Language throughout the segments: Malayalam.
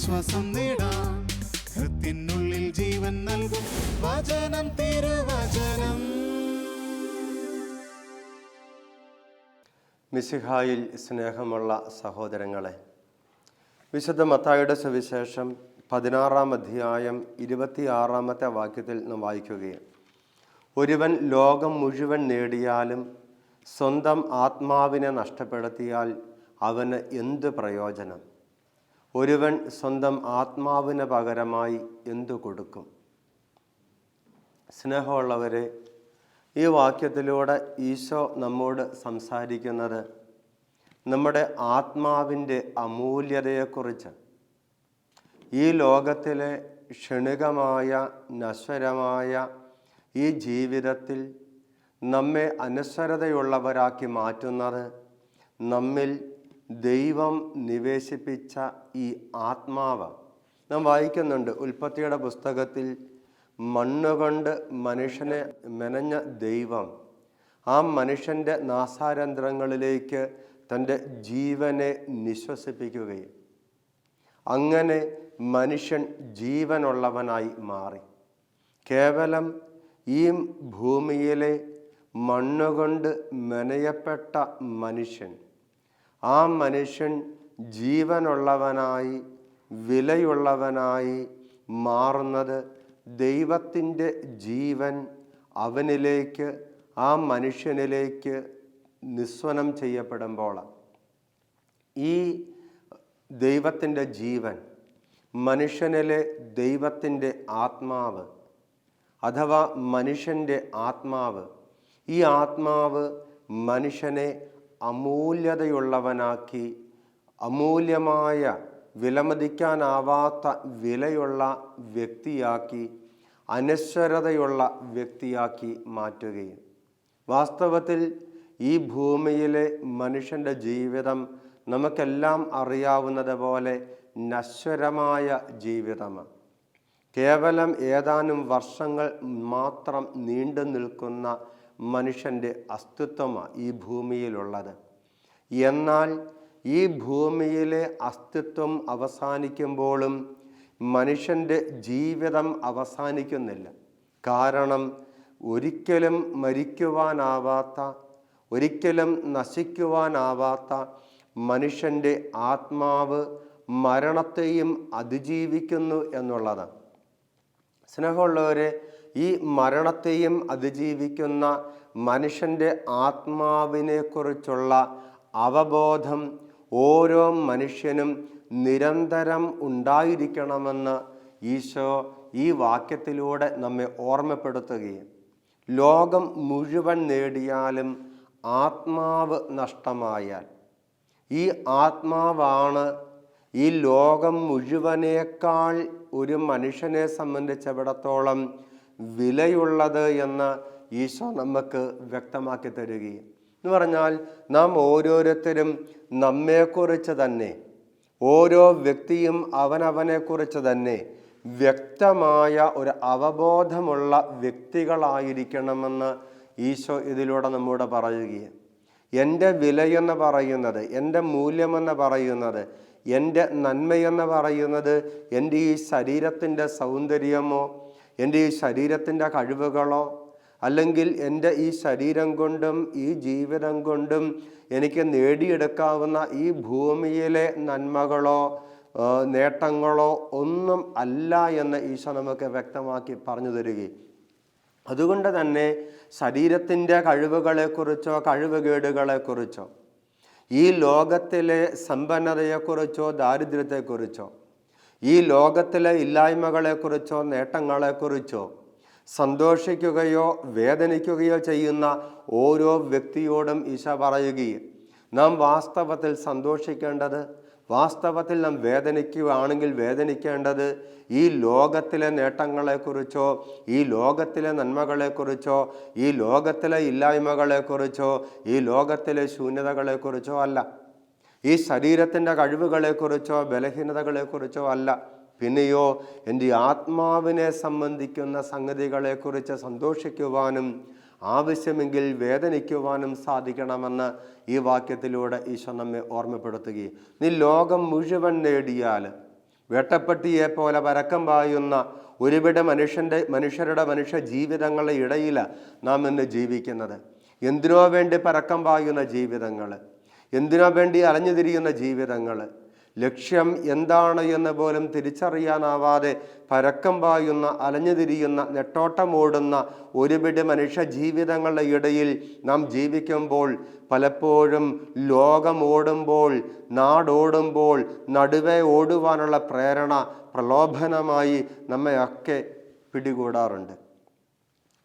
ആശ്വാസം നേടാം. ഹൃത്തിനുള്ളിൽ ജീവൻ നൽകും വചനം, തിരുവചനം. മിശിഹായിൽ സ്നേഹമുള്ള സഹോദരങ്ങളെ, വിശുദ്ധ മത്തായിയുടെ സുവിശേഷം 16-ാം അധ്യായം 26-ാമത്തെ വാക്യത്തിൽ നാം വായിക്കുകയും, ഒരുവൻ ലോകം മുഴുവൻ നേടിയാലും സ്വന്തം ആത്മാവിനെ നഷ്ടപ്പെടുത്തിയാൽ അവന് എന്ത് പ്രയോജനം? ഒരുവൻ സ്വന്തം ആത്മാവിന് പകരമായി എന്തു കൊടുക്കും? സ്നേഹമുള്ളവരെ, ഈ വാക്യത്തിലൂടെ ഈശോ നമ്മോട് സംസാരിക്കുന്നത് നമ്മുടെ ആത്മാവിൻ്റെ അമൂല്യതയെക്കുറിച്ച്. ഈ ലോകത്തിലെ ക്ഷണികമായ നശ്വരമായ ഈ ജീവിതത്തിൽ നമ്മെ അനശ്വരതയുള്ളവരാക്കി മാറ്റുന്നത് നമ്മിൽ ദൈവം നിവേശിപ്പിച്ച ഈ ആത്മാവ്. നാം വായിക്കുന്നുണ്ട്, ഉൽപ്പത്തിയുടെ പുസ്തകത്തിൽ, മണ്ണുകൊണ്ട് മനുഷ്യനെ മെനഞ്ഞ ദൈവം ആ മനുഷ്യൻ്റെ നാസാരന്ധ്രങ്ങളിലേക്ക് തൻ്റെ ജീവനെ നിശ്വസിപ്പിക്കുകയും അങ്ങനെ മനുഷ്യൻ ജീവനുള്ളവനായി മാറി. കേവലം ഈ ഭൂമിയിലെ മണ്ണുകൊണ്ട് മെനയപ്പെട്ട മനുഷ്യൻ, ആ മനുഷ്യൻ ജീവനുള്ളവനായി വിലയുള്ളവനായി മാറുന്നത് ദൈവത്തിൻ്റെ ജീവൻ അവനിലേക്ക്, ആ മനുഷ്യനിലേക്ക് നിസ്വനം ചെയ്യപ്പെടുമ്പോൾ. ഈ ദൈവത്തിൻ്റെ ജീവൻ, മനുഷ്യനിലെ ദൈവത്തിൻ്റെ ആത്മാവ് അഥവാ മനുഷ്യൻ്റെ ആത്മാവ്, ഈ ആത്മാവ് മനുഷ്യനെ അമൂല്യതയുള്ളവനാക്കി, അമൂല്യമായ വിലമതിക്കാനാവാത്ത വിലയുള്ള വ്യക്തിയാക്കി, അനശ്വരതയുള്ള വ്യക്തിയാക്കി മാറ്റുകയും, വാസ്തവത്തിൽ ഈ ഭൂമിയിലെ മനുഷ്യൻ്റെ ജീവിതം നമുക്കെല്ലാം അറിയാവുന്നത് പോലെ നശ്വരമായ ജീവിതമാണ്. കേവലം ഏതാനും വർഷങ്ങൾ മാത്രം നീണ്ടു നിൽക്കുന്ന മനുഷ്യൻ്റെ അസ്തിത്വമാണ് ഈ ഭൂമിയിലുള്ളത്. എന്നാൽ ഈ ഭൂമിയിലെ അസ്തിത്വം അവസാനിക്കുമ്പോഴും മനുഷ്യൻ്റെ ജീവിതം അവസാനിക്കുന്നില്ല. കാരണം ഒരിക്കലും മരിക്കുവാനാവാത്ത, ഒരിക്കലും നശിക്കുവാനാവാത്ത മനുഷ്യൻ്റെ ആത്മാവ് മരണത്തെയും അതിജീവിക്കുന്നു എന്നുള്ളതാണ്. സ്നേഹമുള്ളവരെ, ഈ മരണത്തെയും അതിജീവിക്കുന്ന മനുഷ്യൻ്റെ ആത്മാവിനെക്കുറിച്ചുള്ള അവബോധം ഓരോ മനുഷ്യനും നിരന്തരം ഉണ്ടായിരിക്കണമെന്ന് ഈശോ ഈ വാക്യത്തിലൂടെ നമ്മെ ഓർമ്മപ്പെടുത്തുകയും, ലോകം മുഴുവൻ നേടിയാലും ആത്മാവ് നഷ്ടമായാൽ, ഈ ആത്മാവാണ് ഈ ലോകം മുഴുവനേക്കാൾ ഒരു മനുഷ്യനെ സംബന്ധിച്ചിടത്തോളം വിലയുള്ളത് എന്ന് ഈശോ നമുക്ക് വ്യക്തമാക്കി തരികയും, എന്ന് പറഞ്ഞാൽ നാം ഓരോരുത്തരും നമ്മെക്കുറിച്ച് തന്നെ, ഓരോ വ്യക്തിയും അവനവനെക്കുറിച്ച് തന്നെ വ്യക്തമായ ഒരു അവബോധമുള്ള വ്യക്തികളായിരിക്കണമെന്ന് ഈശോ ഇതിലൂടെ നമ്മോട് പറയുകയും, എൻ്റെ വിലയെന്ന് പറയുന്നത്, എൻ്റെ മൂല്യമെന്ന് പറയുന്നത്, എൻ്റെ നന്മയെന്ന് പറയുന്നത് എൻ്റെ ഈ ശരീരത്തിൻ്റെ സൗന്ദര്യമോ, എൻ്റെ ഈ ശരീരത്തിൻ്റെ കഴിവുകളോ, അല്ലെങ്കിൽ എൻ്റെ ഈ ശരീരം കൊണ്ടും ഈ ജീവിതം കൊണ്ടും എനിക്ക് നേടിയെടുക്കാവുന്ന ഈ ഭൂമിയിലെ നന്മകളോ നേട്ടങ്ങളോ ഒന്നും അല്ല എന്ന് ഈശോ നമുക്ക് വ്യക്തമാക്കി പറഞ്ഞു തരികയും, അതുകൊണ്ട് തന്നെ ശരീരത്തിൻ്റെ കഴിവുകളെക്കുറിച്ചോ കഴിവുകേടുകളെക്കുറിച്ചോ, ഈ ലോകത്തിലെ സമ്പന്നതയെക്കുറിച്ചോ ദാരിദ്ര്യത്തെക്കുറിച്ചോ, ഈ ലോകത്തിലെ ഇല്ലായ്മകളെക്കുറിച്ചോ നേട്ടങ്ങളെക്കുറിച്ചോ സന്തോഷിക്കുകയോ വേദനിക്കുകയോ ചെയ്യുന്ന ഓരോ വ്യക്തിയോടും ഈശോ പറയുകയും, നാം വാസ്തവത്തിൽ സന്തോഷിക്കേണ്ടത്, വാസ്തവത്തിൽ നാം വേദനിക്കുകയാണെങ്കിൽ വേദനിക്കേണ്ടത് ഈ ലോകത്തിലെ നേട്ടങ്ങളെക്കുറിച്ചോ, ഈ ലോകത്തിലെ നന്മകളെക്കുറിച്ചോ, ഈ ലോകത്തിലെ ഇല്ലായ്മകളെക്കുറിച്ചോ, ഈ ലോകത്തിലെ ശൂന്യതകളെക്കുറിച്ചോ അല്ല, ഈ ശരീരത്തിൻ്റെ കഴിവുകളെക്കുറിച്ചോ ബലഹീനതകളെക്കുറിച്ചോ അല്ല, പിന്നെയോ എൻ്റെ ആത്മാവിനെ സംബന്ധിക്കുന്ന സംഗതികളെക്കുറിച്ച് സന്തോഷിക്കുവാനും ആവശ്യമെങ്കിൽ വേദനിക്കുവാനും സാധിക്കണമെന്ന് ഈ വാക്യത്തിലൂടെ ഈശോ നമ്മെ ഓർമ്മപ്പെടുത്തുകയും, നീ ലോകം മുഴുവൻ നേടിയാൽ വേട്ടപ്പട്ടിയെ പോലെ പരക്കം പായുന്ന ഒരുപിടി മനുഷ്യരുടെ മനുഷ്യ ജീവിതങ്ങളുടെ ഇടയിലാണ് നാം ഇന്ന് ജീവിക്കുന്നത്. എന്തിനോ വേണ്ടി പരക്കം പായുന്ന ജീവിതങ്ങൾ, എന്തിനോ വേണ്ടി അലഞ്ഞു തിരിയുന്ന ജീവിതങ്ങൾ, ലക്ഷ്യം എന്താണ് എന്ന് പോലും തിരിച്ചറിയാനാവാതെ പരക്കം പായുന്ന അലഞ്ഞു തിരിയുന്ന നെട്ടോട്ടമോടുന്ന ഒരുപിടി മനുഷ്യ ജീവിതങ്ങളുടെ ഇടയിൽ നാം ജീവിക്കുമ്പോൾ പലപ്പോഴും ലോകമോടുമ്പോൾ, നാടോടുമ്പോൾ നടുവേ ഓടുവാനുള്ള പ്രേരണ, പ്രലോഭനമായി നമ്മയൊക്കെ പിടികൂടാറുണ്ട്.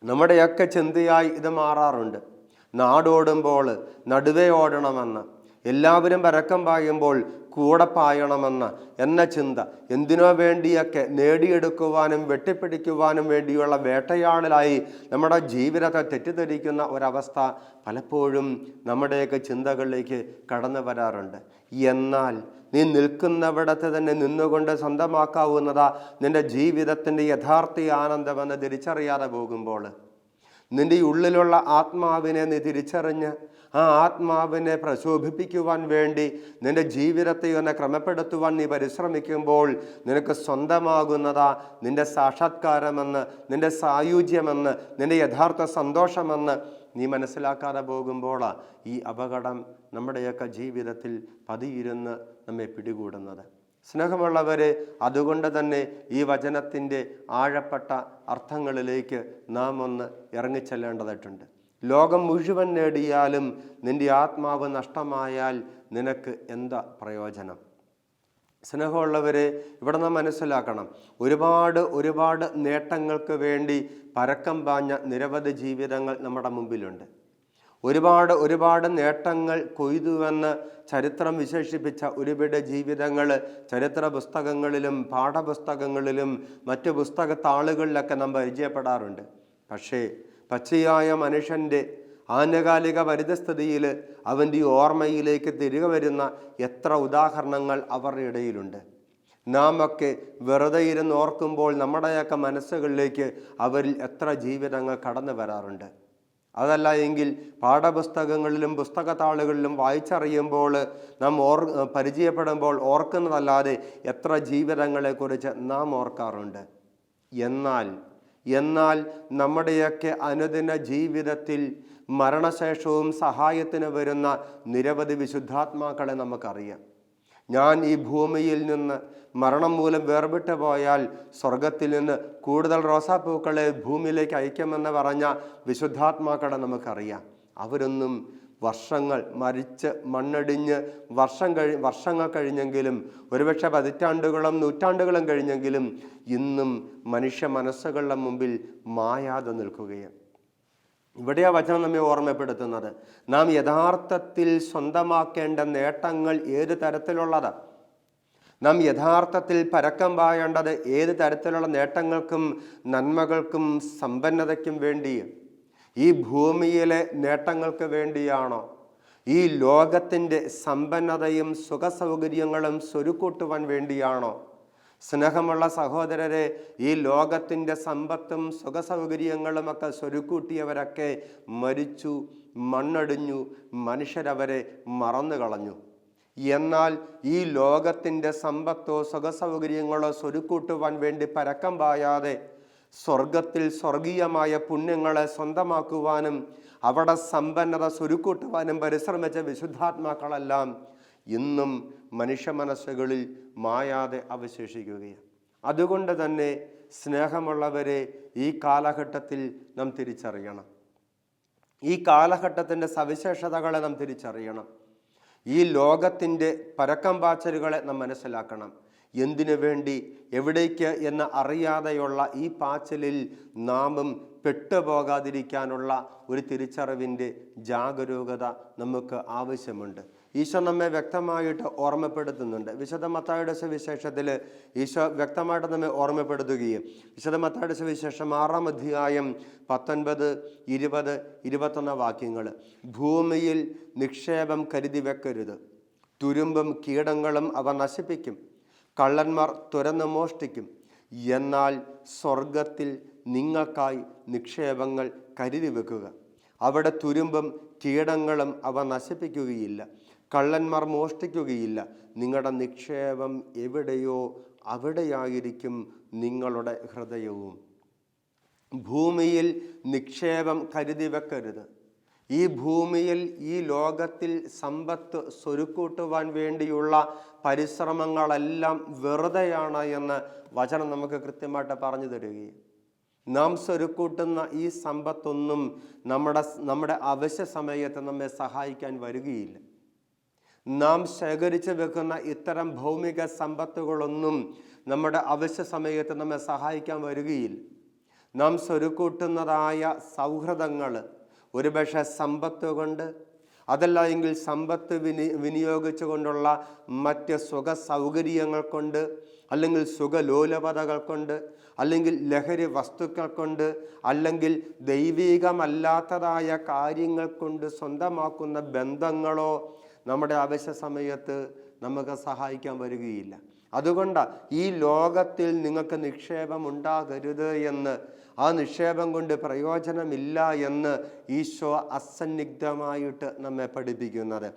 നമ്മുടെയൊക്കെ ചിന്തയായി ഇത് മാറാറുണ്ട്. നാടോടുമ്പോൾ നടുവേ ഓടണമെന്ന്, എല്ലാവരും പരക്കം പായുമ്പോൾ കൂടെ പായണമെന്ന് എന്ന ചിന്ത, എന്തിനോ വേണ്ടിയൊക്കെ നേടിയെടുക്കുവാനും വെട്ടിപ്പിടിക്കുവാനും വേണ്ടിയുള്ള വേട്ടയാടലായി നമ്മുടെ ജീവിതത്തെ തെറ്റിദ്ധരിക്കുന്ന ഒരവസ്ഥ പലപ്പോഴും നമ്മുടെയൊക്കെ ചിന്തകളിലേക്ക് കടന്നു വരാറുണ്ട്. എന്നാൽ നീ നിൽക്കുന്നവിടത്ത് തന്നെ നിന്നുകൊണ്ട് സ്വന്തമാക്കാവുന്നതാ നിൻ്റെ ജീവിതത്തിൻ്റെ യഥാർത്ഥ ആനന്ദമെന്ന് തിരിച്ചറിയാതെ പോകുമ്പോൾ, നിൻ്റെ ഉള്ളിലുള്ള ആത്മാവിനെ നീ തിരിച്ചറിഞ്ഞ് ആ ആത്മാവിനെ പ്രശോഭിപ്പിക്കുവാൻ വേണ്ടി നിൻ്റെ ജീവിതത്തെ ഒന്ന് ക്രമപ്പെടുത്തുവാൻ നീ പരിശ്രമിക്കുമ്പോൾ നിനക്ക് സ്വന്തമാകുന്നതാ നിൻ്റെ സാക്ഷാത്കാരമെന്ന്, നിൻ്റെ സായുജ്യമെന്ന്, നിൻ്റെ യഥാർത്ഥ സന്തോഷമെന്ന് നീ മനസ്സിലാക്കാതെ പോകുമ്പോഴാണ് ഈ അപകടം നമ്മുടെയൊക്കെ ജീവിതത്തിൽ പതിയിരുന്ന് നമ്മെ പിടികൂടുന്നത്. സ്നേഹമുള്ളവരെ, അതുകൊണ്ട് തന്നെ ഈ വചനത്തിൻ്റെ ആഴപ്പെട്ട അർത്ഥങ്ങളിലേക്ക് നാം ഒന്ന് ഇറങ്ങിച്ചെല്ലേണ്ടതായിട്ടുണ്ട്. ലോകം മുഴുവൻ നേടിയാലും നിൻ്റെ ആത്മാവ് നഷ്ടമായാൽ നിനക്ക് എന്താ പ്രയോജനം? സ്നേഹമുള്ളവരെ, ഇവിടെ നാം മനസ്സിലാക്കണം, ഒരുപാട് നേട്ടങ്ങൾക്ക് വേണ്ടി പരക്കം പാഞ്ഞ നിരവധി ജീവിതങ്ങൾ നമ്മുടെ മുമ്പിലുണ്ട്. ഒരുപാട് നേട്ടങ്ങൾ കൊയ്തുവെന്ന് ചരിത്രം വിശേഷിപ്പിച്ച ഒരുപിടി ജീവിതങ്ങൾ ചരിത്ര പുസ്തകങ്ങളിലും പാഠപുസ്തകങ്ങളിലും മറ്റ് പുസ്തക താളുകളിലൊക്കെ നാം പരിചയപ്പെടാറുണ്ട്. പക്ഷേ പച്ചയായ മനുഷ്യൻ്റെ ആനുകാലിക പരിതസ്ഥിതിയിൽ അവൻ്റെ ഓർമ്മയിലേക്ക് തിരികെ വരുന്ന എത്ര ഉദാഹരണങ്ങൾ അവരുടെ ഇടയിലുണ്ട്. നാം ഒക്കെ വെറുതെ ഇരുന്ന് ഓർക്കുമ്പോൾ നമ്മുടെയൊക്കെ മനസ്സുകളിലേക്ക് അവരിൽ എത്ര ജീവിതങ്ങൾ കടന്നു വരാറുണ്ട്. അതല്ല എങ്കിൽ പാഠപുസ്തകങ്ങളിലും പുസ്തകത്താളുകളിലും വായിച്ചറിയുമ്പോൾ നാം പരിചയപ്പെടുമ്പോൾ ഓർക്കുന്നതല്ലാതെ എത്ര ജീവിതങ്ങളെക്കുറിച്ച് നാം ഓർക്കാറുണ്ട്. എന്നാൽ നമ്മുടെയൊക്കെ അനുദിന ജീവിതത്തിൽ മരണശേഷവും സഹായത്തിന് വരുന്ന നിരവധി വിശുദ്ധാത്മാക്കളെ നമുക്കറിയാം. ഞാൻ ഈ ഭൂമിയിൽ നിന്ന് മരണം മൂലം വേർപെട്ടു പോയാൽ സ്വർഗത്തിൽ നിന്ന് കൂടുതൽ റോസാപ്പൂക്കളെ ഭൂമിയിലേക്ക് അയക്കുമെന്ന് പറഞ്ഞ വിശുദ്ധാത്മാക്കളെ നമുക്കറിയാം. അവരൊന്നും വർഷങ്ങൾ മരിച്ച് മണ്ണടിഞ്ഞ് വർഷങ്ങൾ കഴിഞ്ഞെങ്കിലും, ഒരുപക്ഷെ പതിറ്റാണ്ടുകളും നൂറ്റാണ്ടുകളും കഴിഞ്ഞെങ്കിലും ഇന്നും മനുഷ്യ മനസ്സുകളുടെ മുമ്പിൽ മായാതെ നിൽക്കുകയാണ്. ഇവിടെ ആ വചനം നമ്മെ ഓർമ്മപ്പെടുത്തുന്നത്, നാം യഥാർത്ഥത്തിൽ സ്വന്തമാക്കേണ്ട നേട്ടങ്ങൾ ഏത് തരത്തിലുള്ളതാണ്? നാം യഥാർത്ഥത്തിൽ പരക്കം പായേണ്ടത് ഏത് തരത്തിലുള്ള നേട്ടങ്ങൾക്കും നന്മകൾക്കും സമ്പന്നതയ്ക്കും വേണ്ടി? ഈ ഭൂമിയിലെ നേട്ടങ്ങൾക്ക് വേണ്ടിയാണോ? ഈ ലോകത്തിൻ്റെ സമ്പന്നതയും സുഖസൗകര്യങ്ങളും സ്വരുക്കൂട്ടുവാൻ വേണ്ടിയാണോ? സ്നേഹമുള്ള സഹോദരരെ, ഈ ലോകത്തിൻ്റെ സമ്പത്തും സുഖസൗകര്യങ്ങളുമൊക്കെ സ്വരുക്കൂട്ടിയവരൊക്കെ മരിച്ചു, മണ്ണടിഞ്ഞു, മനുഷ്യരവരെ മറന്നു കളഞ്ഞു. എന്നാൽ ഈ ലോകത്തിൻ്റെ സമ്പത്തോ സുഖസൗകര്യങ്ങളോ സ്വരുക്കൂട്ടുവാൻ വേണ്ടി പരക്കം പായാതെ സ്വർഗത്തിൽ സ്വർഗീയമായ പുണ്യങ്ങളെ സ്വന്തമാക്കുവാനും അവിടെ സമ്പന്നത സ്വരുക്കൂട്ടുവാനും പരിശ്രമിച്ച വിശുദ്ധാത്മാക്കളെല്ലാം ഇന്നും മനുഷ്യ മനസ്സുകളിൽ മായാതെ അവശേഷിക്കുകയാണ്. അതുകൊണ്ട് തന്നെ സ്നേഹമുള്ളവരെ, ഈ കാലഘട്ടത്തിൽ നാം തിരിച്ചറിയണം. ഈ കാലഘട്ടത്തിൻ്റെ സവിശേഷതകളെ നാം തിരിച്ചറിയണം. ഈ ലോകത്തിൻ്റെ പരക്കം പാച്ചലുകളെ നാം മനസ്സിലാക്കണം. എന്തിനു വേണ്ടി, എവിടേക്ക് എന്ന് അറിയാതെയുള്ള ഈ പാച്ചലിൽ നാമും പെട്ടുപോകാതിരിക്കാനുള്ള ഒരു തിരിച്ചറിവിൻ്റെ ജാഗരൂകത നമുക്ക് ആവശ്യമുണ്ട്. ഈശോ നമ്മെ വ്യക്തമായിട്ട് ഓർമ്മപ്പെടുത്തുന്നുണ്ട്. വിശുദ്ധ മത്തായിയുടെ സുവിശേഷത്തിൽ ഈശോ വ്യക്തമായിട്ട് നമ്മെ ഓർമ്മപ്പെടുത്തുകയും, വിശുദ്ധ മത്തായിയുടെ സുവിശേഷം 6-ാം അധ്യായം 19, 20, 21 വാക്യങ്ങൾ, ഭൂമിയിൽ നിക്ഷേപം കരുതി വെക്കരുത്, തുരുമ്പും കീടങ്ങളും അവ നശിപ്പിക്കും, കള്ളന്മാർ തുരന്ന് മോഷ്ടിക്കും, എന്നാൽ സ്വർഗത്തിൽ നിങ്ങൾക്കായി നിക്ഷേപങ്ങൾ കരുതി വെക്കുക. അവിടെ തുരുമ്പും കീടങ്ങളും അവ നശിപ്പിക്കുകയില്ല, കള്ളന്മാർ മോഷ്ടിക്കുകയില്ല. നിങ്ങളുടെ നിക്ഷേപം എവിടെയോ അവിടെയായിരിക്കും നിങ്ങളുടെ ഹൃദയവും. ഭൂമിയിൽ നിക്ഷേപം കരുതി വെക്കരുത്. ഈ ഭൂമിയിൽ, ഈ ലോകത്തിൽ സമ്പത്ത് സ്വരുക്കൂട്ടുവാൻ വേണ്ടിയുള്ള പരിശ്രമങ്ങളെല്ലാം വെറുതെയാണ് എന്ന് വചനം നമുക്ക് കൃത്യമായിട്ട് പറഞ്ഞു തരികയും, നാം സ്വരുക്കൂട്ടുന്ന ഈ സമ്പത്തൊന്നും നമ്മുടെ അവശ്യ സമയത്ത് നമ്മെ സഹായിക്കാൻ വരികയില്ല. നാം ശേഖരിച്ച് വെക്കുന്ന ഇത്തരം ഭൗമിക സമ്പത്തുകളൊന്നും നമ്മുടെ അവശ്യ സമയത്ത് നമ്മെ സഹായിക്കാൻ വരികയില്ല. നാം സ്വരുക്കൂട്ടുന്നതായ സൗഹൃദങ്ങൾ ഒരുപക്ഷെ സമ്പത്ത് കൊണ്ട്, അതല്ല എങ്കിൽ സമ്പത്ത് വിനിയോഗിച്ചു കൊണ്ടുള്ള മറ്റ് സുഖ സൗകര്യങ്ങൾ കൊണ്ട്, അല്ലെങ്കിൽ സുഖലോലപതകൾ കൊണ്ട്, അല്ലെങ്കിൽ ലഹരി വസ്തുക്കൾ കൊണ്ട്, അല്ലെങ്കിൽ ദൈവികമല്ലാത്തതായ കാര്യങ്ങൾ കൊണ്ട് സ്വന്തമാക്കുന്ന ബന്ധങ്ങളോ നമ്മുടെ അവശ്യ സമയത്ത് നമുക്ക് സഹായിക്കാൻ വരികയില്ല. അതുകൊണ്ട് ഈ ലോകത്തിൽ നിങ്ങൾക്ക് നിക്ഷേപം ഉണ്ടാകരുത് എന്ന്, ആ നിക്ഷേപം കൊണ്ട് പ്രയോജനമില്ല എന്ന് ഈശോ അസന്നിഗ്ധമായിട്ട് നമ്മെ പഠിപ്പിക്കുന്നത്.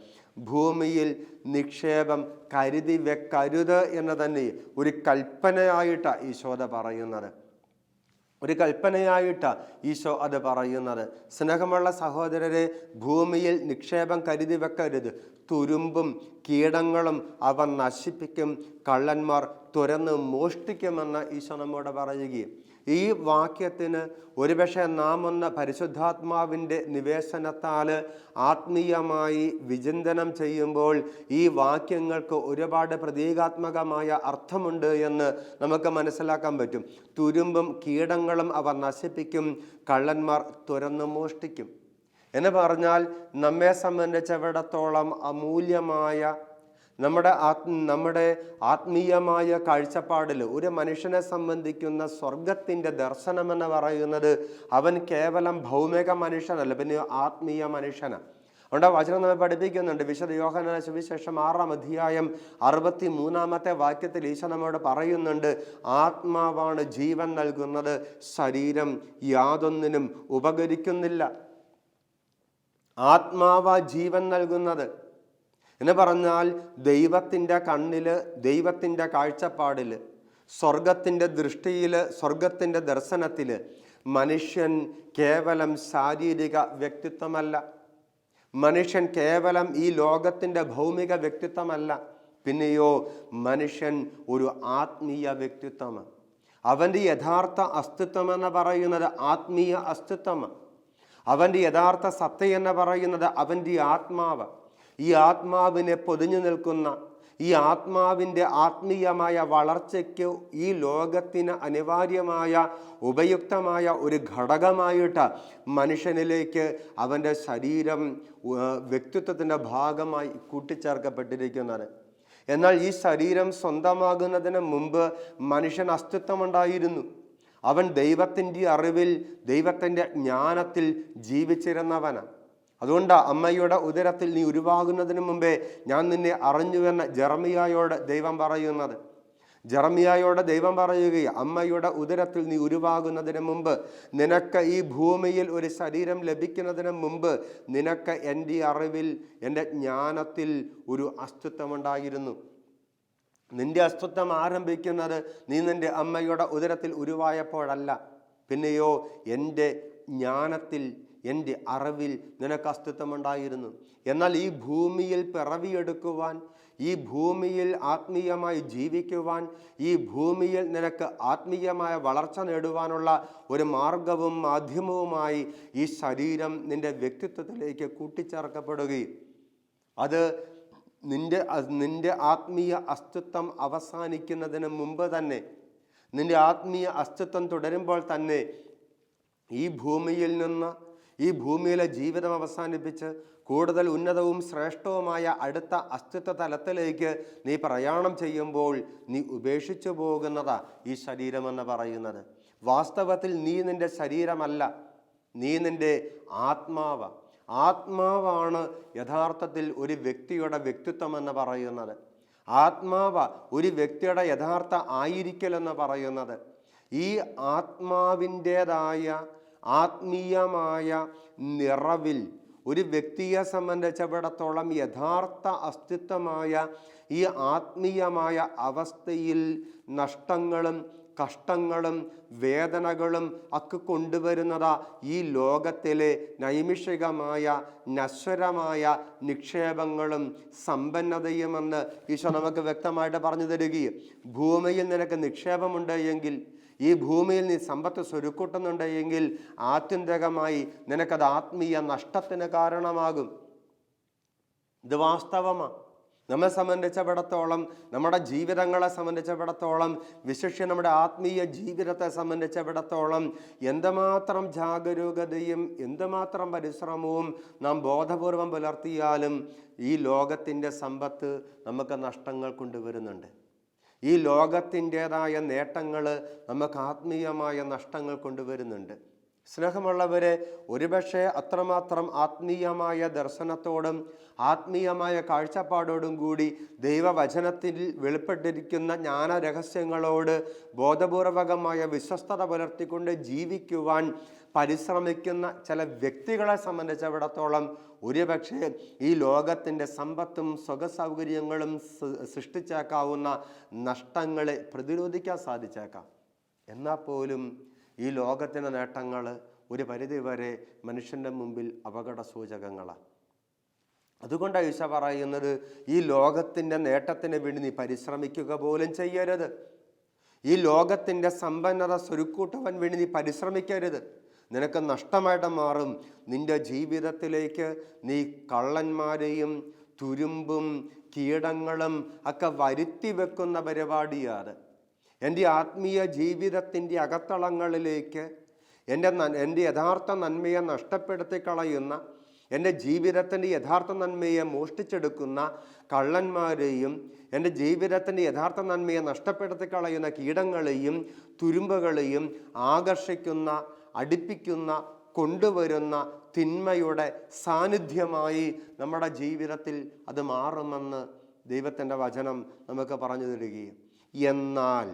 ഭൂമിയിൽ നിക്ഷേപം കരുതി വെക്കരുത് എന്ന് തന്നെ ഒരു കൽപ്പനയായിട്ടാണ് ഈശോ പറയുന്നത്. ഒരു കൽപ്പനയായിട്ടാണ് ഈശോ അത് പറയുന്നത്. സ്നേഹമുള്ള സഹോദരരെ, ഭൂമിയിൽ നിക്ഷേപം കരുതി വെക്കരുത്. തുരുമ്പും കീടങ്ങളും അവ നശിപ്പിക്കും, കള്ളന്മാർ തുരന്ന് മോഷ്ടിക്കുമെന്ന് ഈശോ നമ്മോട് പറയുകയും, ഈ വാക്യത്തിന് ഒരുപക്ഷെ നാം ഒന്ന് പരിശുദ്ധാത്മാവിൻ്റെ നിവേശനത്താൽ ആത്മീയമായി വിചിന്തനം ചെയ്യുമ്പോൾ ഈ വാക്യങ്ങൾക്ക് ഒരുപാട് പ്രതീകാത്മകമായ അർത്ഥമുണ്ട് എന്ന് നമുക്ക് മനസ്സിലാക്കാൻ പറ്റും. തുരുമ്പും കീടങ്ങളും അവ നശിപ്പിക്കും, കള്ളന്മാർ തുരന്ന് മോഷ്ടിക്കും എന്ന് പറഞ്ഞാൽ നമ്മെ സംബന്ധിച്ചിടത്തോളം അമൂല്യമായ നമ്മുടെ ആത്മീയമായ കാഴ്ചപ്പാടിൽ ഒരു മനുഷ്യനെ സംബന്ധിക്കുന്ന സ്വർഗത്തിൻ്റെ ദർശനമെന്ന് പറയുന്നത് അവൻ കേവലം ഭൗമിക മനുഷ്യനല്ല, പിന്നെ ആത്മീയ മനുഷ്യനാണ്. അതുകൊണ്ട് വചനം നമ്മെ പഠിപ്പിക്കുന്നുണ്ട്. വിശുദ്ധ യോഹന്നാന്റെ സുവിശേഷം 6-ാം അധ്യായം 63-ാമത്തെ വാക്യത്തിൽ ഈശോ നമ്മോട് പറയുന്നുണ്ട്, ആത്മാവാണ് ജീവൻ നൽകുന്നത്, ശരീരം യാതൊന്നിനും ഉപകരിക്കുന്നില്ല. ആത്മാവാ ജീവൻ നൽകുന്നത് എന്ന് പറഞ്ഞാൽ ദൈവത്തിൻ്റെ കണ്ണിൽ, ദൈവത്തിൻ്റെ കാഴ്ചപ്പാടിൽ, സ്വർഗത്തിൻ്റെ ദൃഷ്ടിയിൽ, സ്വർഗത്തിൻ്റെ ദർശനത്തിൽ മനുഷ്യൻ കേവലം ശാരീരിക വ്യക്തിത്വമല്ല. മനുഷ്യൻ കേവലം ഈ ലോകത്തിൻ്റെ ഭൗമിക വ്യക്തിത്വമല്ല, പിന്നെയോ മനുഷ്യൻ ഒരു ആത്മീയ വ്യക്തിത്വമാണ്. അവൻ്റെ യഥാർത്ഥ അസ്തിത്വം എന്ന് പറയുന്നത് ആത്മീയ അസ്തിത്വമാണ്. അവൻ്റെ യഥാർത്ഥ സത്ത എന്ന് പറയുന്നത് അവൻ്റെ ആത്മാവ്. ഈ ആത്മാവിനെ പൊതിഞ്ഞു നിൽക്കുന്ന, ഈ ആത്മാവിൻ്റെ ആത്മീയമായ വളർച്ചയ്ക്ക് ഈ ലോകത്തിന് അനിവാര്യമായ ഉപയുക്തമായ ഒരു ഘടകമായിട്ട് മനുഷ്യനിലേക്ക് അവൻ്റെ ശരീരം വ്യക്തിത്വത്തിൻ്റെ ഭാഗമായി കൂട്ടിച്ചേർക്കപ്പെട്ടിരിക്കുന്നത്. എന്നാൽ ഈ ശരീരം സ്വന്തമാകുന്നതിന് മുമ്പ് മനുഷ്യൻ അസ്തിത്വമുണ്ടായിരുന്നു. അവൻ ദൈവത്തിൻ്റെ അറിവിൽ, ദൈവത്തിൻ്റെ ജ്ഞാനത്തിൽ ജീവിച്ചിരുന്നവനാണ്. അതുകൊണ്ട് അമ്മയുടെ ഉദരത്തിൽ നീ ഉരുവാകുന്നതിന് മുമ്പേ ഞാൻ നിന്നെ അറിഞ്ഞുവെന്ന് ജെറമിയായോട് ദൈവം പറയുന്നത്. ജെറമിയായോട് ദൈവം പറയുകയാണ്, അമ്മയുടെ ഉദരത്തിൽ നീ ഉരുവാകുന്നതിന് മുമ്പ്, നിനക്ക് ഈ ഭൂമിയിൽ ഒരു ശരീരം ലഭിക്കുന്നതിന് മുമ്പ് നിനക്ക് എൻ്റെ അറിവിൽ, എൻ്റെ ജ്ഞാനത്തിൽ ഒരു അസ്തിത്വമുണ്ടായിരുന്നു. നിന്റെ അസ്തിത്വം ആരംഭിക്കുന്നത് നീ നിൻ്റെ അമ്മയുടെ ഉദരത്തിൽ ഉരുവായപ്പോഴല്ല, പിന്നെയോ എൻ്റെ ജ്ഞാനത്തിൽ, എൻ്റെ അറിവിൽ നിനക്ക് അസ്തിത്വമുണ്ടായിരുന്നു. എന്നാൽ ഈ ഭൂമിയിൽ പിറവിയെടുക്കുവാൻ, ഈ ഭൂമിയിൽ ആത്മീയമായി ജീവിക്കുവാൻ, ഈ ഭൂമിയിൽ നിനക്ക് ആത്മീയമായ വളർച്ച നേടുവാനുള്ള ഒരു മാർഗവും മാധ്യമവുമായി ഈ ശരീരം നിൻ്റെ വ്യക്തിത്വത്തിലേക്ക് കൂട്ടിച്ചേർക്കപ്പെടുകയും അത് നിന്റെ ആത്മീയ അസ്തിത്വം അവസാനിക്കുന്നതിന് മുമ്പ് തന്നെ, നിന്റെ ആത്മീയ അസ്തിത്വം തുടരുമ്പോൾ തന്നെ ഈ ഭൂമിയിൽ നിന്ന്, ഈ ഭൂമിയിലെ ജീവിതം അവസാനിപ്പിച്ച് കൂടുതൽ ഉന്നതവും ശ്രേഷ്ഠവുമായ അടുത്ത അസ്തിത്വ തലത്തിലേക്ക് നീ പ്രയാണം ചെയ്യുമ്പോൾ നീ ഉപേക്ഷിച്ചു പോകുന്നതാ ഈ ശരീരമെന്ന് പറയുന്നത്. വാസ്തവത്തിൽ നീ നിന്റെ ശരീരമല്ല, നീ നിന്റെ ആത്മാവ്. ആത്മാവാണ് യഥാർത്ഥത്തിൽ ഒരു വ്യക്തിയുടെ വ്യക്തിത്വം എന്ന് പറയുന്നത്. ആത്മാവ് ഒരു വ്യക്തിയുടെ യഥാർത്ഥ ആയിരിക്കലെന്ന് പറയുന്നത്. ഈ ആത്മാവിൻ്റേതായ ആത്മീയമായ നിറവിൽ ഒരു വ്യക്തിയെ സംബന്ധിച്ചിടത്തോളം യഥാർത്ഥ അസ്തിത്വമായ ഈ ആത്മീയമായ അവസ്ഥയിൽ നഷ്ടങ്ങളും കഷ്ടങ്ങളും വേദനകളും ഒക്കെ കൊണ്ടുവരുന്നത് ഈ ലോകത്തിലെ നൈമിഷികമായ നശ്വരമായ നിക്ഷേപങ്ങളും സമ്പന്നതയുമെന്ന് ഈശോ നമുക്ക് വ്യക്തമായിട്ട് പറഞ്ഞു തരികയും, ഭൂമിയിൽ നിനക്ക് നിക്ഷേപമുണ്ട് എങ്കിൽ, ഈ ഭൂമിയിൽ നീ സമ്പത്ത് സ്വരുക്കൂട്ടുന്നുണ്ട് എങ്കിൽ ആത്യന്തികമായി നിനക്കത് ആത്മീയ നഷ്ടത്തിന് കാരണമാകും. ഇത് വാസ്തവമാണ്. നമ്മെ സംബന്ധിച്ചിടത്തോളം, നമ്മുടെ ജീവിതങ്ങളെ സംബന്ധിച്ചിടത്തോളം, വിശേഷിച്ച് നമ്മുടെ ആത്മീയ ജീവിതത്തെ സംബന്ധിച്ചിടത്തോളം എന്തുമാത്രം ജാഗരൂകതയും എന്തുമാത്രം പരിശ്രമവും നാം ബോധപൂർവം പുലർത്തിയാലും ഈ ലോകത്തിൻ്റെ സമ്പത്ത് നമുക്ക് നഷ്ടങ്ങൾ കൊണ്ടുവരുന്നുണ്ട്. ഈ ലോകത്തിൻ്റെതായ നേട്ടങ്ങൾ നമുക്ക് ആത്മീയമായ നഷ്ടങ്ങൾ കൊണ്ടുവരുന്നുണ്ട്. സ്നേഹമുള്ളവരെ, ഒരുപക്ഷെ അത്രമാത്രം ആത്മീയമായ ദർശനത്തോടും ആത്മീയമായ കാഴ്ചപ്പാടോടും കൂടി ദൈവവചനത്തിൽ വെളിപ്പെട്ടിരിക്കുന്ന ജ്ഞാനരഹസ്യങ്ങളോട് ബോധപൂർവകമായ വിശ്വസ്തത പുലർത്തിക്കൊണ്ട് ജീവിക്കുവാൻ പരിശ്രമിക്കുന്ന ചില വ്യക്തികളെ സംബന്ധിച്ചിടത്തോളം ഒരുപക്ഷെ ഈ ലോകത്തിൻ്റെ സമ്പത്തും സുഖസൗകര്യങ്ങളും സൃഷ്ടിച്ചേക്കാവുന്ന നഷ്ടങ്ങളെ പ്രതിരോധിക്കാൻ സാധിച്ചേക്കാം. എന്നാൽ പോലും ഈ ലോകത്തിൻ്റെ നേട്ടങ്ങൾ ഒരു പരിധിവരെ മനുഷ്യൻ്റെ മുമ്പിൽ അപകട സൂചകങ്ങളാണ്. അതുകൊണ്ടാണ് ഈശോ പറയുന്നത്, ഈ ലോകത്തിൻ്റെ നേട്ടത്തിന് വേണ്ടി നീ പരിശ്രമിക്കുക പോലും ചെയ്യരുത്. ഈ ലോകത്തിൻ്റെ സമ്പന്നത സ്വരുക്കൂട്ടുവാൻ വേണ്ടി നീ പരിശ്രമിക്കരുത്. നിനക്ക് നഷ്ടമായിട്ട് മാറും. നിൻ്റെ ജീവിതത്തിലേക്ക് നീ കള്ളന്മാരെയും തുരുമ്പും കീടങ്ങളും ഒക്കെ വരുത്തി വെക്കുന്ന പരിപാടിയാണ്. എൻ്റെ ആത്മീയ ജീവിതത്തിൻ്റെ അകത്തളങ്ങളിലേക്ക് എൻ്റെ യഥാർത്ഥ നന്മയെ നഷ്ടപ്പെടുത്തി കളയുന്ന, എൻ്റെ ജീവിതത്തിൻ്റെ യഥാർത്ഥ നന്മയെ മോഷ്ടിച്ചെടുക്കുന്ന കള്ളന്മാരെയും എൻ്റെ ജീവിതത്തിൻ്റെ യഥാർത്ഥ നന്മയെ നഷ്ടപ്പെടുത്തി കളയുന്ന കീടങ്ങളെയും തുരുമ്പുകളെയും ആകർഷിക്കുന്ന, അടുപ്പിക്കുന്ന, കൊണ്ടുവരുന്ന തിന്മയുടെ സാന്നിധ്യമായി നമ്മുടെ ജീവിതത്തിൽ അത് മാറുമെന്ന് ദൈവത്തിൻ്റെ വചനം നമുക്ക് പറഞ്ഞു തരികയും, എന്നാൽ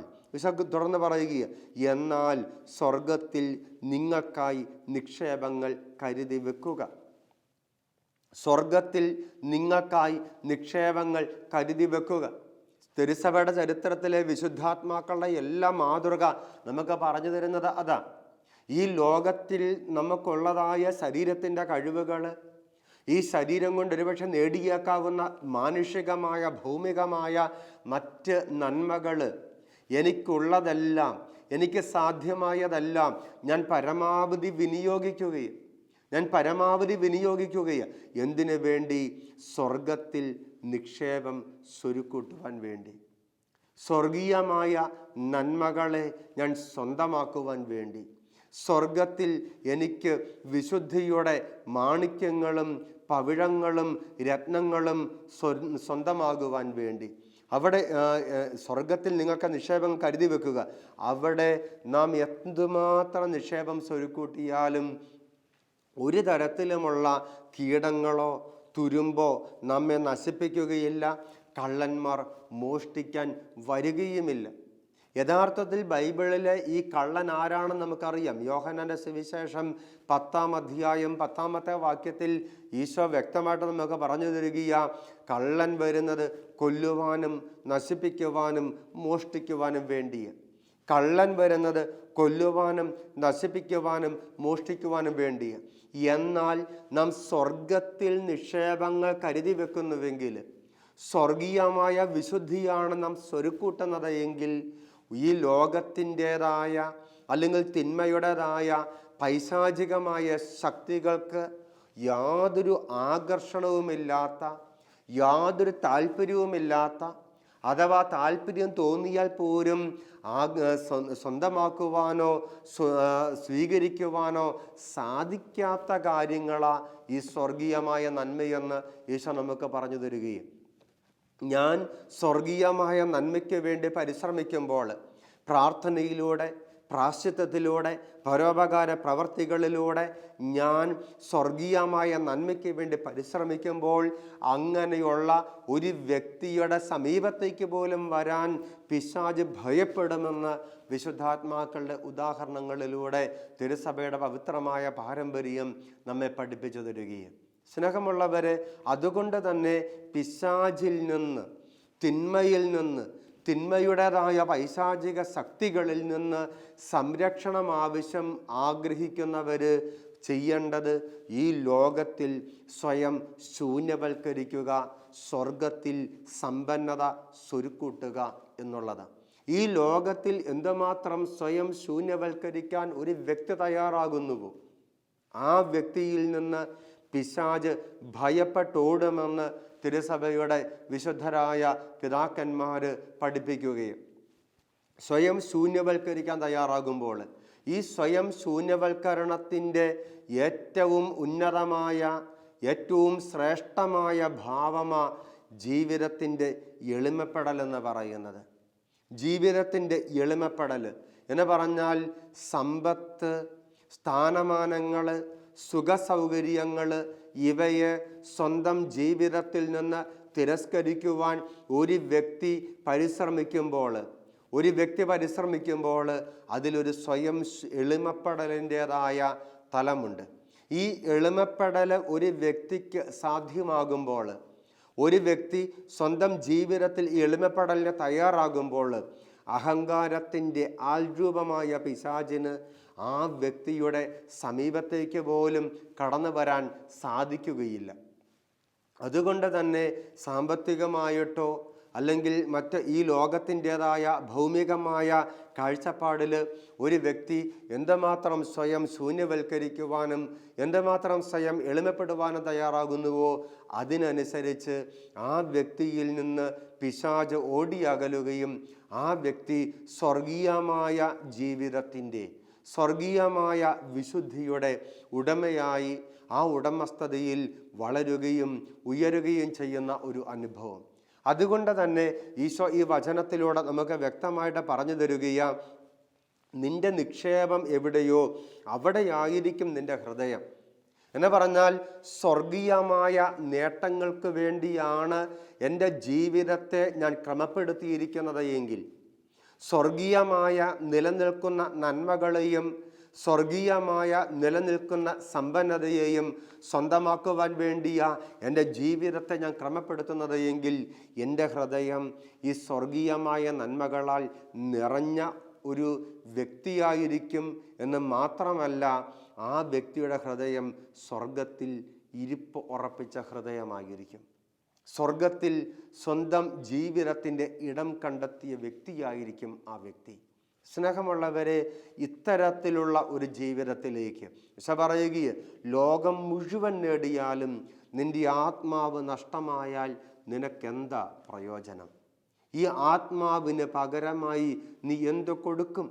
തുടർന്ന് പറയുക, എന്നാൽ സ്വർഗത്തിൽ നിങ്ങൾക്കായി നിക്ഷേപങ്ങൾ കരുതി വെക്കുക. സ്വർഗത്തിൽ നിങ്ങൾക്കായി നിക്ഷേപങ്ങൾ കരുതി വെക്കുക. തിരുസഭയുടെ ചരിത്രത്തിലെ വിശുദ്ധാത്മാക്കളുടെ എല്ലാ മാതൃക നമുക്ക് പറഞ്ഞു തരുന്നത് അതാ. ഈ ലോകത്തിൽ നമുക്കുള്ളതായ ശരീരത്തിൻ്റെ കഴിവുകൾ, ഈ ശരീരം കൊണ്ട് ഒരുപക്ഷെ നേടിയേക്കാവുന്ന മാനുഷികമായ ഭൗമികമായ മറ്റ് നന്മകൾ, എനിക്കുള്ളതെല്ലാം, എനിക്ക് സാധ്യമായതെല്ലാം ഞാൻ പരമാവധി വിനിയോഗിക്കുകയും എന്തിനു വേണ്ടി? സ്വർഗത്തിൽ നിക്ഷേപം സ്വരുക്കൂട്ടുവാൻ വേണ്ടി, സ്വർഗീയമായ നന്മകളെ ഞാൻ സ്വന്തമാക്കുവാൻ വേണ്ടി, സ്വർഗത്തിൽ എനിക്ക് വിശുദ്ധിയുടെ മാണിക്യങ്ങളും പവിഴങ്ങളും രത്നങ്ങളും സ്വന്തമാകുവാൻ വേണ്ടി. അവിടെ സ്വർഗത്തിൽ നിങ്ങൾക്ക് നിക്ഷേപം കരുതി വെക്കുക. അവിടെ നാം എന്തുമാത്രം നിക്ഷേപം സ്വരുക്കൂട്ടിയാലും ഒരു തരത്തിലുമുള്ള കീടങ്ങളോ തുരുമ്പോ നമ്മെ നശിപ്പിക്കുകയില്ല. കള്ളന്മാർ മോഷ്ടിക്കാൻ വരികയുമില്ല. യഥാർത്ഥത്തിൽ ബൈബിളിലെ ഈ കള്ളൻ ആരാണെന്ന് നമുക്കറിയാം. യോഹന്നാന്റെ സുവിശേഷം 10-ാം അധ്യായം 10-ാമത്തെ വാക്യത്തിൽ ഈശോ വ്യക്തമായിട്ട് നമുക്ക് പറഞ്ഞു തരികയാ, കള്ളൻ വരുന്നത് കൊല്ലുവാനും നശിപ്പിക്കുവാനും മോഷ്ടിക്കുവാനും വേണ്ടിയ. കള്ളൻ വരുന്നത് കൊല്ലുവാനും നശിപ്പിക്കുവാനും മോഷ്ടിക്കുവാനും വേണ്ടിയ. എന്നാൽ നാം സ്വർഗത്തിൽ നിക്ഷേപങ്ങൾ കരുതി വെക്കുന്നുവെങ്കിൽ, സ്വർഗീയമായ വിശുദ്ധിയാണ് നാം സ്വരുക്കൂട്ടുന്നത് എങ്കിൽ, ഈ ലോകത്തിൻ്റെതായ അല്ലെങ്കിൽ തിന്മയുടേതായ പൈശാചികമായ ശക്തികൾക്ക് യാതൊരു ആകർഷണവുമില്ലാത്ത, യാതൊരു താല്പര്യവുമില്ലാത്ത, അഥവാ താല്പര്യം തോന്നിയാൽ പോലും സ്വന്തമാക്കുവാനോ സ്വീകരിക്കുവാനോ സാധിക്കാത്ത കാര്യങ്ങളാണ് ഈ സ്വർഗീയമായ നന്മയെന്ന് ഈശോ നമുക്ക് പറഞ്ഞു തരികയും, ഞാൻ സ്വർഗീയമായ നന്മയ്ക്ക് വേണ്ടി പരിശ്രമിക്കുമ്പോൾ, പ്രാർത്ഥനയിലൂടെ, പ്രാശ്ചിത്തത്തിലൂടെ, പരോപകാര പ്രവർത്തികളിലൂടെ ഞാൻ സ്വർഗീയമായ നന്മയ്ക്ക് വേണ്ടി പരിശ്രമിക്കുമ്പോൾ, അങ്ങനെയുള്ള ഒരു വ്യക്തിയുടെ സമീപത്തേക്ക് പോലും വരാൻ പിശാച് ഭയപ്പെടുമെന്ന് വിശുദ്ധാത്മാക്കളുടെ ഉദാഹരണങ്ങളിലൂടെ തിരുസഭയുടെ പവിത്രമായ പാരമ്പര്യം നമ്മെ പഠിപ്പിച്ചു തരികയും, സ്നേഹമുള്ളവരെ, അതുകൊണ്ട് തന്നെ പിശാചിൽ നിന്ന്, തിന്മയിൽ നിന്ന്, തിന്മയുടേതായ പൈശാചിക ശക്തികളിൽ നിന്ന് സംരക്ഷണം ആഗ്രഹിക്കുന്നവർ ചെയ്യേണ്ടത് ഈ ലോകത്തിൽ സ്വയം ശൂന്യവൽക്കരിക്കുക, സ്വർഗത്തിൽ സമ്പന്നത സ്വരുക്കൂട്ടുക എന്നുള്ളത്. ഈ ലോകത്തിൽ എന്തുമാത്രം സ്വയം ശൂന്യവൽക്കരിക്കാൻ ഒരു വ്യക്തി തയ്യാറാകുന്നുവോ ആ വ്യക്തിയിൽ നിന്ന് പിശാച് ഭയപ്പെട്ടോടുമെന്ന് തിരുസഭയുടെ വിശുദ്ധരായ പിതാക്കന്മാർ പഠിപ്പിക്കുകയും, സ്വയം ശൂന്യവൽക്കരിക്കാൻ തയ്യാറാകുമ്പോൾ ഈ സ്വയം ശൂന്യവൽക്കരണത്തിൻ്റെ ഏറ്റവും ഉന്നതമായ, ഏറ്റവും ശ്രേഷ്ഠമായ ഭാവമാ ജീവിതത്തിൻ്റെ എളിമപ്പെടൽ എന്ന് പറയുന്നത്. ജീവിതത്തിൻ്റെ എളിമപ്പെടൽ എന്ന് പറഞ്ഞാൽ സമ്പത്ത്, സ്ഥാനമാനങ്ങൾ, സുഖസൗകര്യങ്ങൾ ഇവയെ സ്വന്തം ജീവിതത്തിൽ നിന്ന് തിരസ്കരിക്കുവാൻ ഒരു വ്യക്തി പരിശ്രമിക്കുമ്പോൾ അതിലൊരു സ്വയം എളിമപ്പെടലിൻ്റെതായ തലമുണ്ട്. ഈ എളിമപ്പെടൽ ഒരു വ്യക്തിക്ക് സാധ്യമാകുമ്പോൾ, ഒരു വ്യക്തി സ്വന്തം ജീവിതത്തിൽ എളിമപ്പെടലിന് തയ്യാറാകുമ്പോൾ അഹങ്കാരത്തിൻ്റെ ആൾരൂപമായ പിശാചിന് ആ വ്യക്തിയുടെ സമീപത്തേക്ക് പോലും കടന്നു വരാൻ സാധിക്കുകയില്ല. അതുകൊണ്ട് തന്നെ സാമ്പത്തികമായിട്ടോ അല്ലെങ്കിൽ മറ്റ് ഈ ലോകത്തിൻ്റെതായ ഭൗമികമായ കാഴ്ചപ്പാടിൽ ഒരു വ്യക്തി എന്തുമാത്രം സ്വയം ശൂന്യവൽക്കരിക്കുവാനും എന്തുമാത്രം സ്വയം എളിമപ്പെടുവാനും തയ്യാറാകുന്നുവോ അതിനനുസരിച്ച് ആ വ്യക്തിയിൽ നിന്ന് പിശാച് ഓടിയകലുകയും ആ വ്യക്തി സ്വർഗീയമായ ജീവിതത്തിൻ്റെ, സ്വർഗീയമായ വിശുദ്ധിയുടെ ഉടമയായി ആ ഉടമസ്ഥതയിൽ വളരുകയും ഉയരുകയും ചെയ്യുന്ന ഒരു അനുഭവം. അതുകൊണ്ട് തന്നെ ഈശോ ഈ വചനത്തിലൂടെ നമുക്ക് വ്യക്തമായിട്ട് പറഞ്ഞു തരികയാണ്, നിന്റെ നിക്ഷേപം എവിടെയോ അവിടെയായിരിക്കും നിന്റെ ഹൃദയം. എന്ന് പറഞ്ഞാൽ സ്വർഗീയമായ നേട്ടങ്ങൾക്ക് വേണ്ടിയാണ് എൻ്റെ ജീവിതത്തെ ഞാൻ ക്രമപ്പെടുത്തിയിരിക്കുന്നത് എങ്കിൽ, സ്വർഗീയമായ നിലനിൽക്കുന്ന നന്മകളെയും സ്വർഗീയമായ നിലനിൽക്കുന്ന സമ്പന്നതയെയും സ്വന്തമാക്കുവാൻ വേണ്ടിയാ എൻ്റെ ജീവിതത്തെ ഞാൻ ക്രമപ്പെടുത്തുന്നത് എങ്കിൽ എൻ്റെ ഹൃദയം ഈ സ്വർഗീയമായ നന്മകളാൽ നിറഞ്ഞ ഒരു വ്യക്തിയായിരിക്കും എന്ന് മാത്രമല്ല, ആ വ്യക്തിയുടെ ഹൃദയം സ്വർഗത്തിൽ ഇരിപ്പ് ഉറപ്പിച്ച ഹൃദയമായിരിക്കും. സ്വർഗത്തിൽ സ്വന്തം ജീവിതത്തിൻ്റെ ഇടം കണ്ടെത്തിയ വ്യക്തിയായിരിക്കും ആ വ്യക്തി. സ്നേഹമുള്ളവരെ, ഇത്തരത്തിലുള്ള ഒരു ജീവിതത്തിലേക്ക് ഈശോ പറയുകയെ, ലോകം മുഴുവൻ നേടിയാലും നിന്റെ ആത്മാവ് നഷ്ടമായാൽ നിനക്കെന്താ പ്രയോജനം? ഈ ആത്മാവിന് പകരമായി നീ എന്തു കൊടുക്കും?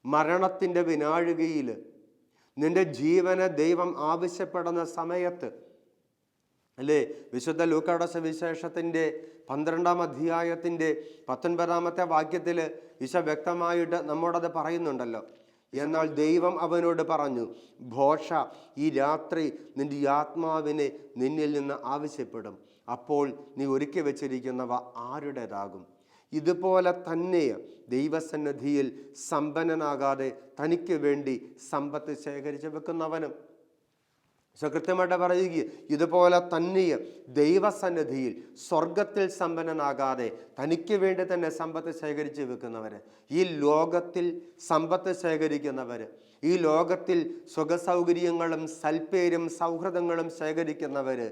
മരണത്തിൻ്റെ വിനാഴികയിൽ നിന്റെ ജീവനെ ദൈവം ആവശ്യപ്പെടുന്ന സമയത്ത് അല്ലേ, വിശുദ്ധ ലൂക്കായുടെ സുവിശേഷത്തിൻ്റെ 12-ാം അധ്യായത്തിൻ്റെ 19-ാമത്തെ വാക്യത്തിൽ ഈശോ വ്യക്തമായിട്ട് നമ്മോടത് പറയുന്നുണ്ടല്ലോ. എന്നാൽ ദൈവം അവനോട് പറഞ്ഞു, ഭോഷ, ഈ രാത്രി നിന്റെ ആത്മാവിനെ നിന്നിൽ നിന്ന് ആവശ്യപ്പെടും. അപ്പോൾ നീ ഒരുക്കി വച്ചിരിക്കുന്നവ ആരുടേതാകും? ഇതുപോലെ തന്നെ ദൈവസന്നിധിയിൽ സമ്പന്നനാകാതെ തനിക്ക് വേണ്ടി സമ്പത്ത് ശേഖരിച്ച് വെക്കുന്നവനും. കൃത്യമായിട്ട് പറയുക, ഇതുപോലെ തന്നെ ദൈവസന്നിധിയിൽ സ്വർഗത്തിൽ സമ്പന്നനാകാതെ തനിക്ക് വേണ്ടി തന്നെ സമ്പത്ത് ശേഖരിച്ച് വെക്കുന്നവര്, ഈ ലോകത്തിൽ സമ്പത്ത് ശേഖരിക്കുന്നവര്, ഈ ലോകത്തിൽ സുഖസൗകര്യങ്ങളും സൽപ്പേരും സൗഹൃദങ്ങളും ശേഖരിക്കുന്നവര്,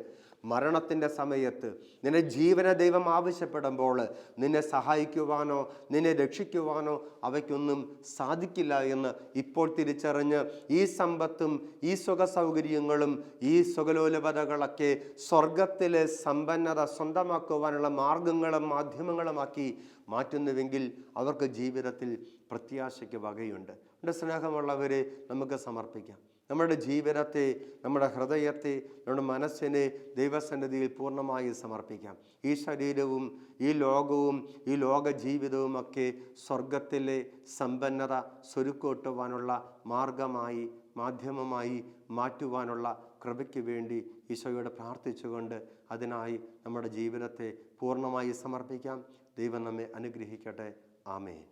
മരണത്തിൻ്റെ സമയത്ത് നിന്നെ ജീവന ദൈവം ആവശ്യപ്പെടുമ്പോൾ നിന്നെ സഹായിക്കുവാനോ നിന്നെ രക്ഷിക്കുവാനോ അവയ്ക്കൊന്നും സാധിക്കില്ല എന്ന് ഇപ്പോൾ തിരിച്ചറിഞ്ഞ് ഈ സമ്പത്തും ഈ സുഖസൗകര്യങ്ങളും ഈ സുഖലോലുപതകളൊക്കെ സ്വർഗത്തിലെ സമ്പന്നത സ്വന്തമാക്കുവാനുള്ള മാർഗങ്ങളും മാധ്യമങ്ങളുമാക്കി മാറ്റുന്നുവെങ്കിൽ അവർക്ക് ജീവിതത്തിൽ പ്രത്യാശയ്ക്ക് വകയുണ്ട്. എൻ്റെ സ്നേഹമുള്ളവരെ, നമുക്ക് സമർപ്പിക്കാം നമ്മുടെ ജീവിതത്തെ, നമ്മുടെ ഹൃദയത്തെ, നമ്മുടെ മനസ്സിനെ ദൈവസന്നിധിയിൽ പൂർണ്ണമായി സമർപ്പിക്കാം. ഈ ശരീരവും ഈ ലോകവും ഈ ലോക ജീവിതവുമൊക്കെ സ്വർഗത്തിലെ സമ്പന്നത സ്വരുക്കൂട്ടുവാനുള്ള മാർഗമായി, മാധ്യമമായി മാറ്റുവാനുള്ള കൃപയ്ക്ക് വേണ്ടി ഈശോയോട് പ്രാർത്ഥിച്ചുകൊണ്ട് അതിനായി നമ്മുടെ ജീവിതത്തെ പൂർണ്ണമായി സമർപ്പിക്കാം. ദൈവം നമ്മെ അനുഗ്രഹിക്കട്ടെ. ആമേൻ.